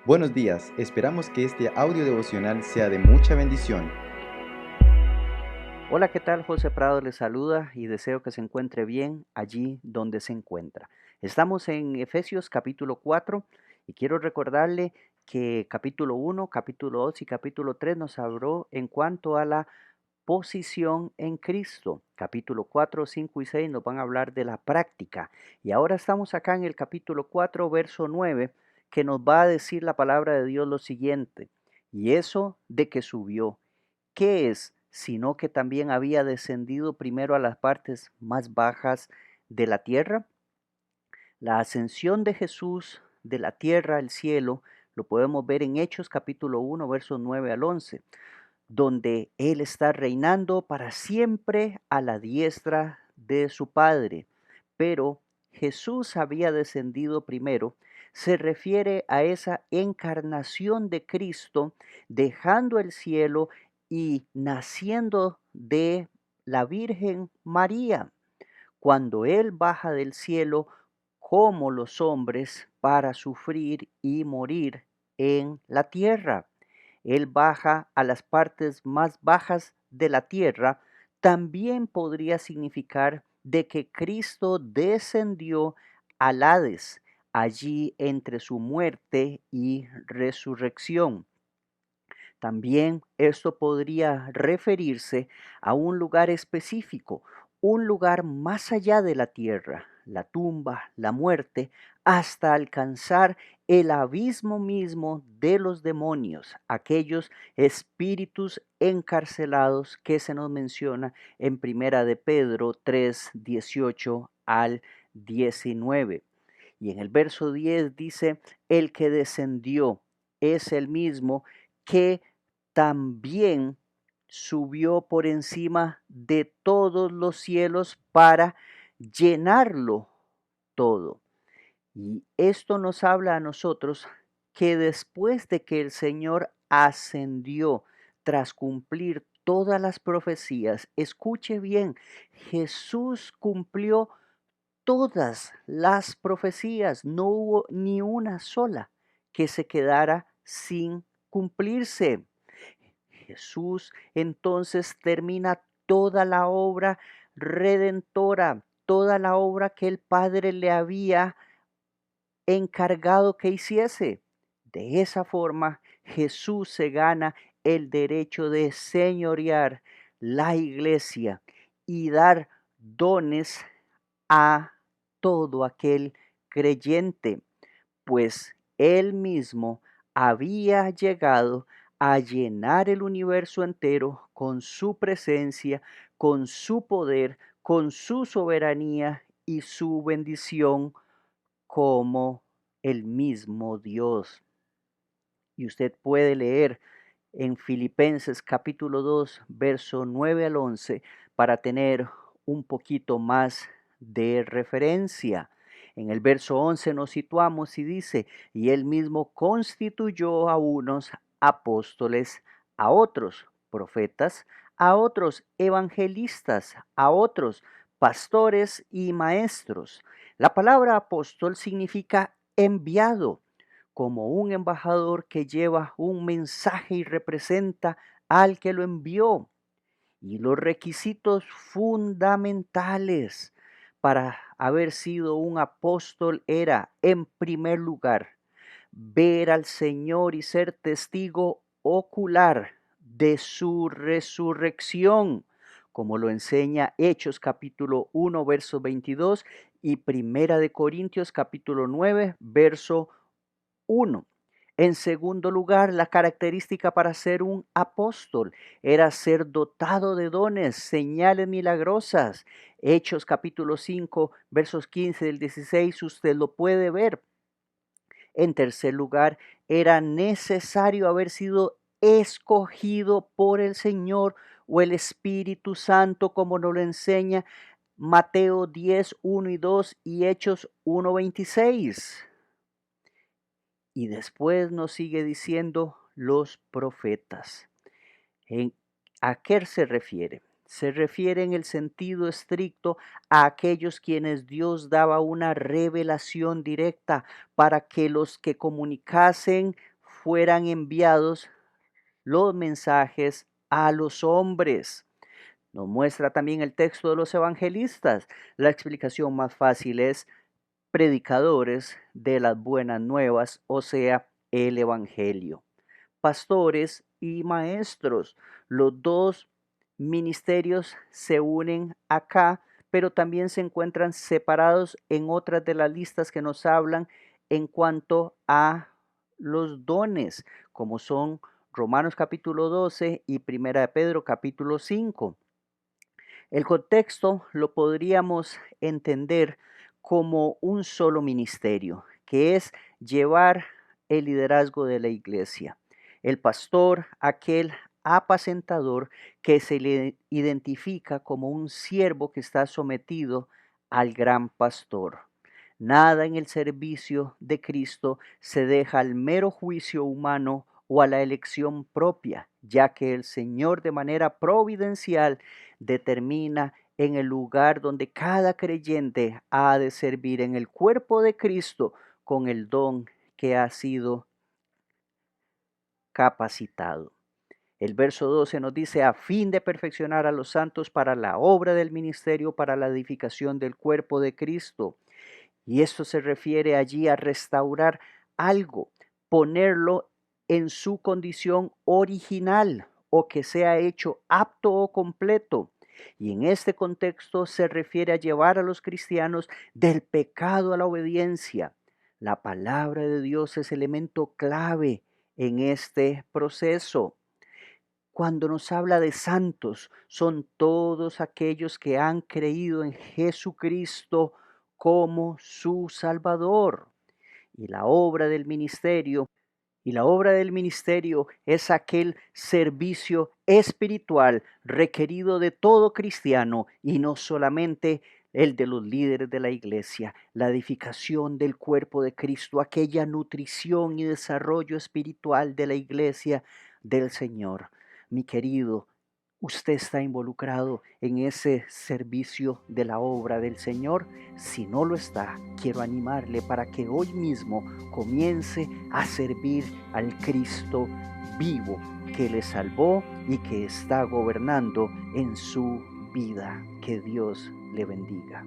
Buenos días, esperamos que este audio devocional sea de mucha bendición. Hola, ¿qué tal? José Prado les saluda y deseo que se encuentre bien allí donde se encuentra. Estamos en Efesios capítulo 4 y quiero recordarle que capítulo 1, capítulo 2 y capítulo 3 nos habló en cuanto a la posición en Cristo. Capítulo 4, 5 y 6 nos van a hablar de la práctica. Y ahora estamos acá en el capítulo 4, verso 9, que nos va a decir la palabra de Dios lo siguiente. Y eso de que subió. ¿Qué es? Sino que también había descendido primero a las partes más bajas de la tierra. La ascensión de Jesús de la tierra al cielo lo podemos ver en Hechos capítulo 1, versos 9 al 11, donde Él está reinando para siempre a la diestra de su Padre. Pero Jesús había descendido primero, se refiere a esa encarnación de Cristo, dejando el cielo y naciendo de la Virgen María, cuando Él baja del cielo como los hombres para sufrir y morir en la tierra. Él baja a las partes más bajas de la tierra, también podría significar de que Cristo descendió al Hades, allí entre su muerte y resurrección. También esto podría referirse a un lugar específico, un lugar más allá de la tierra, la tumba, la muerte, hasta alcanzar el abismo mismo de los demonios, aquellos espíritus encarcelados que se nos menciona en Primera de Pedro 3, 18 al 19. Y en el verso 10 dice, el que descendió es el mismo que también subió por encima de todos los cielos para llenarlo todo. Y esto nos habla a nosotros que después de que el Señor ascendió tras cumplir todas las profecías, escuche bien, Jesús cumplió todas las profecías, no hubo ni una sola que se quedara sin cumplirse. Jesús entonces termina toda la obra redentora, toda la obra que el Padre le había encargado que hiciese. De esa forma, Jesús se gana el derecho de señorear la iglesia y dar dones a todo aquel creyente, pues él mismo había llegado a llenar el universo entero con su presencia, con su poder, con su soberanía y su bendición como el mismo Dios. Y usted puede leer en Filipenses capítulo 2, verso 9 al 11, para tener un poquito más de referencia. En el verso 11 nos situamos y dice, y él mismo constituyó a unos apóstoles, a otros profetas, a otros evangelistas, a otros pastores y maestros. La palabra apóstol significa enviado, como un embajador que lleva un mensaje y representa al que lo envió. Y los requisitos fundamentales para haber sido un apóstol era, en primer lugar, ver al Señor y ser testigo ocular de su resurrección, como lo enseña Hechos capítulo 1, verso 22 y Primera de Corintios capítulo 9, verso 1. En segundo lugar, la característica para ser un apóstol era ser dotado de dones, señales milagrosas. Hechos capítulo 5, versos 15 del 16, usted lo puede ver. En tercer lugar, era necesario haber sido escogido por el Señor o el Espíritu Santo, como nos lo enseña Mateo 10, 1 y 2 y Hechos 1, 26. Y después nos sigue diciendo los profetas. ¿En, ¿A qué se refiere? Se refiere en el sentido estricto a aquellos quienes Dios daba una revelación directa para que los que comunicasen fueran enviados los mensajes a los hombres. Nos muestra también el texto de los evangelistas. La explicación más fácil es predicadores de las buenas nuevas, o sea, el evangelio. Pastores y maestros, los dos ministerios se unen acá, pero también se encuentran separados en otras de las listas que nos hablan en cuanto a los dones, como son Romanos capítulo 12 y Primera de Pedro capítulo 5. El contexto lo podríamos entender como un solo ministerio, que es llevar el liderazgo de la iglesia. El pastor, aquel apacentador que se le identifica como un siervo que está sometido al gran pastor. Nada en el servicio de Cristo se deja al mero juicio humano o a la elección propia, ya que el Señor de manera providencial determina en el lugar donde cada creyente ha de servir en el cuerpo de Cristo con el don que ha sido capacitado. El verso 12 nos dice, a fin de perfeccionar a los santos para la obra del ministerio, para la edificación del cuerpo de Cristo. Y esto se refiere allí a restaurar algo, ponerlo en su condición original o que sea hecho apto o completo. Y en este contexto se refiere a llevar a los cristianos del pecado a la obediencia. La palabra de Dios es elemento clave en este proceso. Cuando nos habla de santos, son todos aquellos que han creído en Jesucristo como su Salvador. Y la obra del ministerio, es aquel servicio espiritual requerido de todo cristiano y no solamente el de los líderes de la iglesia, la edificación del cuerpo de Cristo, aquella nutrición y desarrollo espiritual de la iglesia del Señor. Mi querido, ¿usted está involucrado en ese servicio de la obra del Señor? Si no lo está, quiero animarle para que hoy mismo comience a servir al Cristo vivo que le salvó y que está gobernando en su vida. Que Dios le bendiga.